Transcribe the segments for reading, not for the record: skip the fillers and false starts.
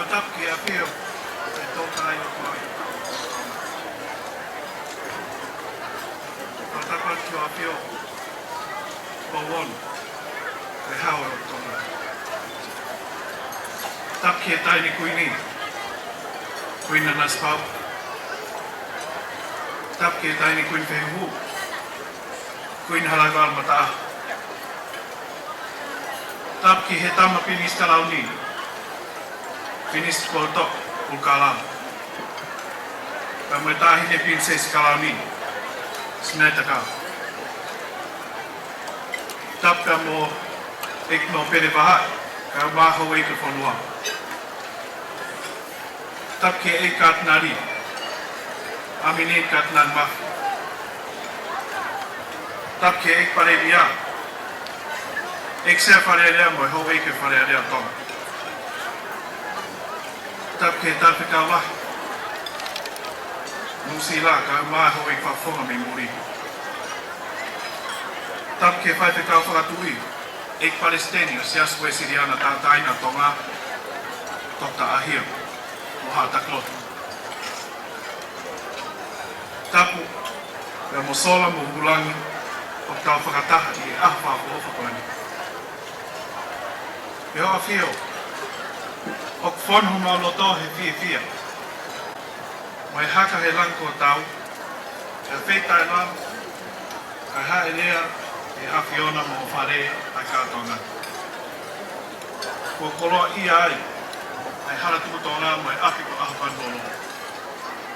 Matapki a pio, e toka ai o koi. Matapaki a pio, o wonu, e hawa o tonga. Tapki e taini kuini, kuina nas pau. Tapki e taini kuin fehu, kuin halagal mata. Tapki he tama pinis talauni. Finis kolto ulkalam. Kamu tahi ne pinses kalami. Snetaka. Tap kamu ik Nopele Vaea. Kamu maho Fakafanua. Tap ke Katinali. Aminin Katinali Mafi. Tap ke Paini. Ik zeg Vaea mo ho Vaea Tonga. Tap ke tape ka wa. Musila ka maho Fakafanua me muri. Tap ke fai ka whakatui. Ik Palestinio siaswe Siriana taina Tonga. Tota ahia. Moha taklot. Tapu ya mosola mo bulangi. O tau whakataha I ahwa o whakoni. Yo afio. Ok fon huma loto he Fakafiefia. Mai haka he lanko tau. E feita e lam. Kai ha elea e afiona mo whare ai Katoanga. Ko koloa ia ai. Ai hara tukutonga mai api ko ahapan lolo.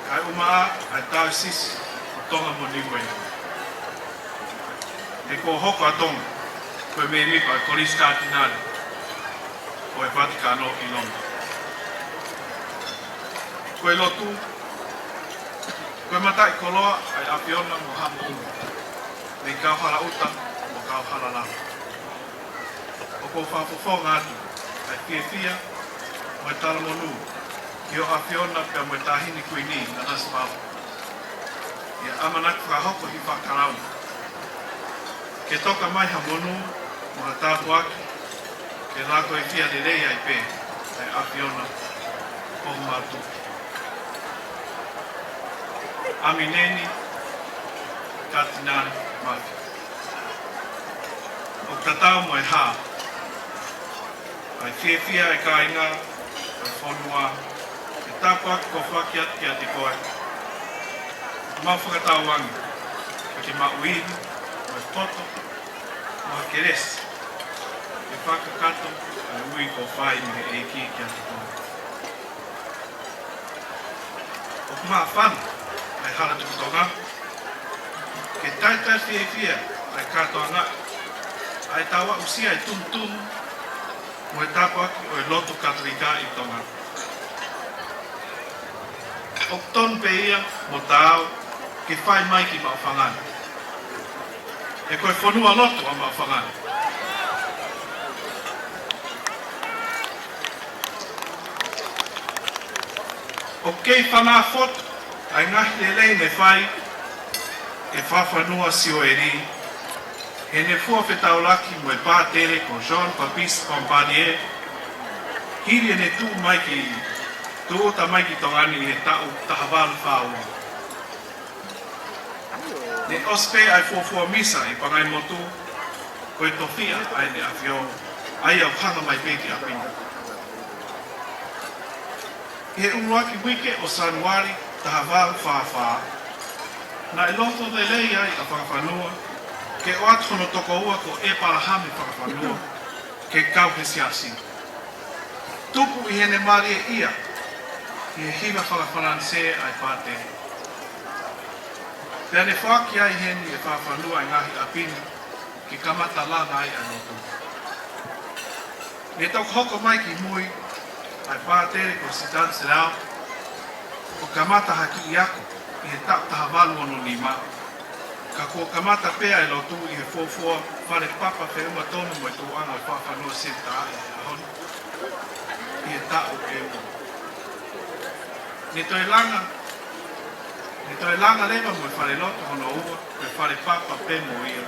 Kai umaa ai tau sisi o tonga mo niwe. E ko hoko a tonga. Koe me miko ai koris Katinali. Ko e Vatikano I longa. Koe lotu, koe matai koloa ai apiona mo hamo umu. Nei kau hala uta mo kau hala lama. O ko whafofonga atu, ai Fakafiefia, mo e tala monu, ki o apiona pia mo e tahini kuini na nasi papu. Ia amanak whakahoko I whakarauna. Ke toka mai ha monu, mo ha tāpu aki, ke lako e fia de rei ai pē, ai apiona, kohu matu. Amineni, Katinali, Mafi. O tatau mo e hā. Ai Fakafiefia e kāinga, ai whanua, e tāpu aki ko whakiat ki a te koe. Mau whakatau wangi, ko te mauihi, mo e poto, mo e keresi. E whakakato, ai ui ko whai me e ki a te koe. O kuma whanu, ai hara tukutonga. Ke taitai Fakafiefia ai Katoanga. Ai tawa usia I tum mo e tapu aki o e lotu katrika I Tonga. O ton pe ia mo tau ke whai mai ki maofangani. E koe whanua lotu a maofangani. O kei whanā fotu ai ngahi lelei me whai e Fakafanua si o eri. He ne fua whetaulaki mo e pātere ko Jean Papis Compagnie. Hiri e ne tū mai ki tūta mai ki tongani he tau tahawalu whaua. Ne ospe ai fuafua misa I pangai motu ko e tofia ai ne awhio ai au hanga mai peki apinga. He umuaki wike o Sanuari tahawalu whaafaa. Na I loto de lei ai a Fakafanua, ke o atu hono toko ua ko e parahame Fakafanua, ke kau he siasi. Tupu I hene mari e ia, I he hiva Fakafananse ai pāte. Pea ne whaki ai heni e Fakafanua I ngahi apini, ke kamata langa ai a lotu. Ne tau hoko mai ki mui, ai pātere ko sitan serao, ko kamata haki I ako, I he tau tahawalu ono lima. Ka ko kamata pea I lotu I he fōfua whare papa whe uma tonu mo I tūanga I Fakafanua senta ai a honu. I he tau e ua. Ne toi langa lewa mo I whare lotu hono ua, me whare papa pe mo ia.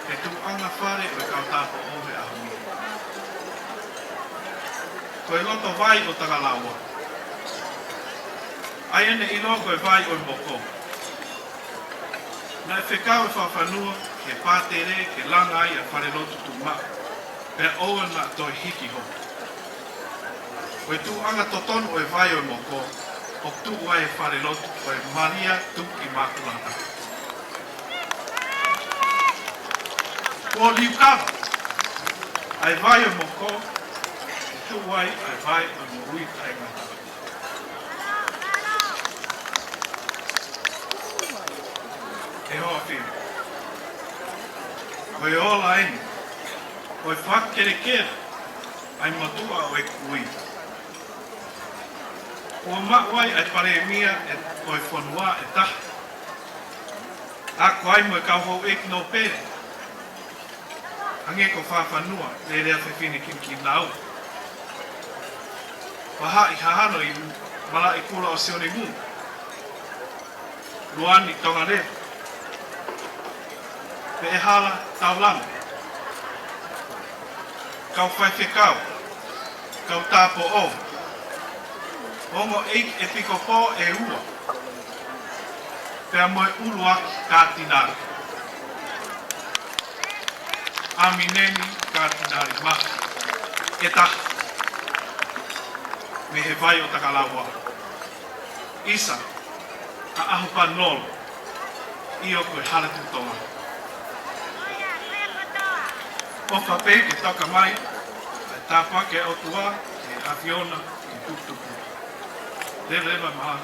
He tūanga whare o I kautapa ohe a honi. koe loto vai o Tagalaua. Ai ene ilo koe vai o moko. Na e whekau e whawhanua, ke pātere, ke langa ai a whare lotu tu maa. Pea oa na toi hiki ho. Koe tu anga totonu o e vai o moko, o tu ai e whare lotu o e Maria tu ki makulata. Kua liukawa, ai vai o moko, tu ai vai o mui ai ngata. E hoa whiu. Koe ola eni, koe whakerekere, ai matua o e kui. Kua mawai ai pare mia e koe whanua e taha. A koe mo e kauhou e ki Nopele. Ange ko Fakafanua, le rea whiwhine ki nau. Waha i hahano i mala i kula o Sione Mu. Luani Tonga le. Pe e hala taulanga. Kau whaifekau. Kau tāpo o. Ongo eik e piko pō e ua. Pea moe ulu aki Katinali. Amineni Katinali Mafi. E taha. Me he vai o Tagalaua. Isa. A ahu pa nolo. Io koe hale tutonga. O whape ke taka mai. E tāpua ke o tua. E awhiona ke tukutuku. Leva maha.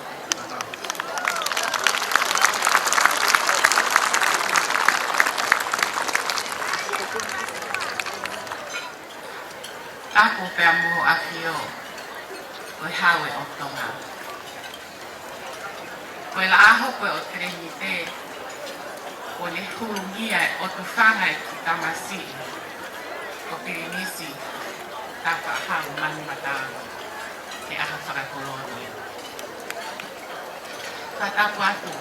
Ako pea mo awhio. Koe hawe o Tonga. Koe la aho koe o terehi te. Ko le hurungia o tu whanga e ki tamasi. Ko pirinisi. Tapa hau mani matanga. Te aho whakakoloni. Katapu atu.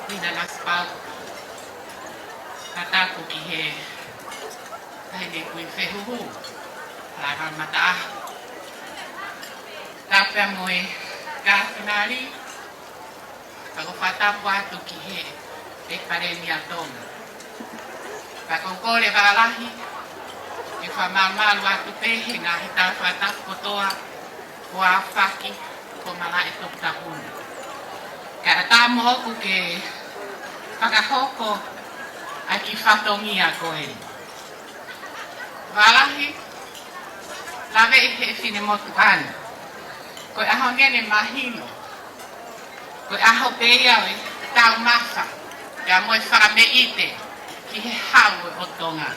Wina naspau. Katapu ki he. Tahine kui whehuhu. Laran mata ah. Tapea moe Katinali. Kako whatapu atu ki he. E pareni a Tonga. Kako kore walahi. E whamamalu atu pehe ngā he tau whatapu kotoa. Ko a whaki. Ko mala e tokta hunu. Kara tāmo hoku ke whakahoko. A ki whatongia koe. Walahi. Lawe e he whine motu ana. Koe aho ngene mahino. Koe aho peia e tau mawha. Ka moe whakame ite ki he hau o Tonga.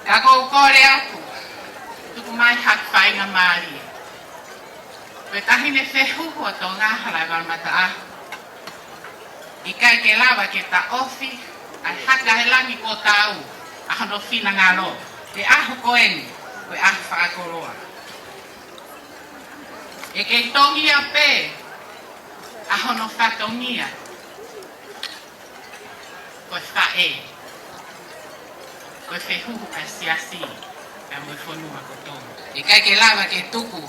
Ka kou kore atu. Tuku mai hak whainga maari. Koe tahine whehuhu o Tonga halai walmata ahu. I kai ke lawa ke ta ofi. Ai haka he langi ko tau. Aho no whina ngalo. Te ahu koeni. Koe ahu whakakoroa. E kei tongia pe. Aho no whatongia. Koe whae. Koe whehuhu ka siasi. Ka moe whanua ko tonga. E kai ke lawa ke tuku.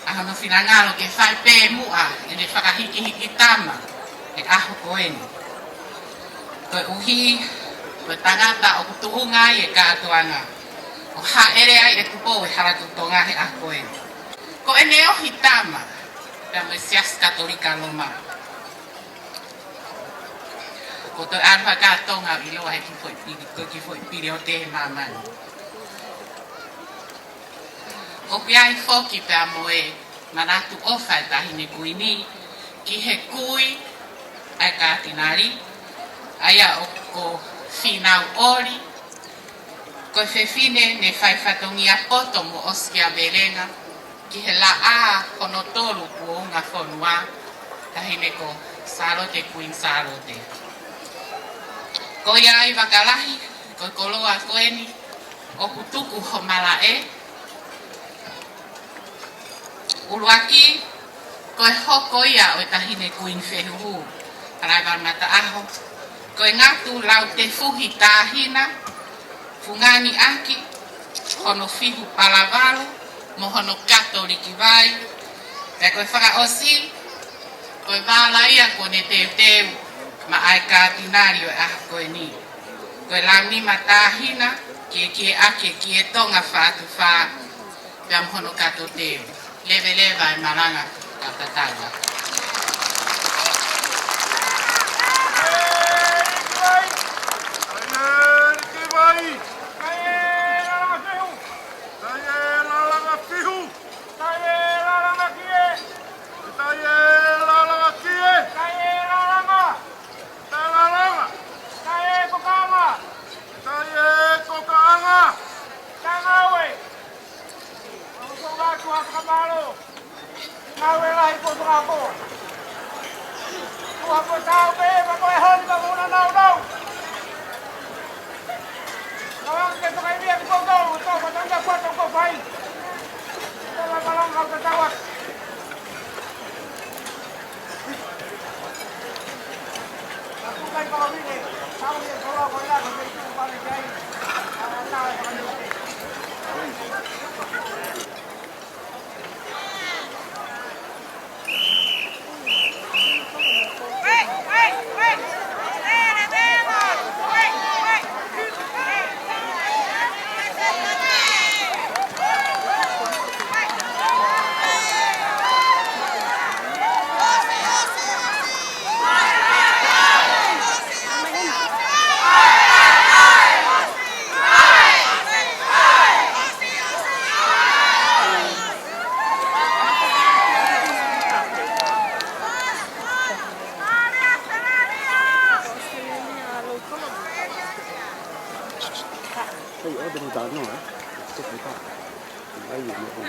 Aho no whinangalo ke whae pe mua. E ne whakahiki tama. E aho koeni. Koe uhi. Koe tangata o kutuhunga i e Katoanga. O haere ai e tupo e harakutonga he a koeni. Ko e neo hitama. Pea moe sias katolika loma. Ko toi arwa Katonga i loa he ki foi piri o te he mamani. Ko piai foki pea moe manatu ofa e tahine kuini. Ki he kui ai Katinali. Aia o ko finau ori. Ko whewhine ne whai whatongia poto mo oskia berenga. Ki he la a kono tolu kuonga whanua. Tahine ko sarote kuin sarote. Ko ia ai wakalahi. Ko koloa koeni. O kutuku ho mala e. Uluaki. Ko e hoko ia o tahine kuin whehuhu. Arai warmata aho. Ko e ngatu lau te fuhi tahina. Fungani aki. Kono fihu palavalo. mohono kato liki vai. E koe whakaosi, koe Vala ia kone teu ma ai Katinali o aha koe ni. Koe launi matahina, kie ake kie Tonga whaatu wha, pia mohono kato teu. Lewe lewa e maranga katatawa. Hey, ở bên đó nữa, chắc phải có. Lấy gì nữa không?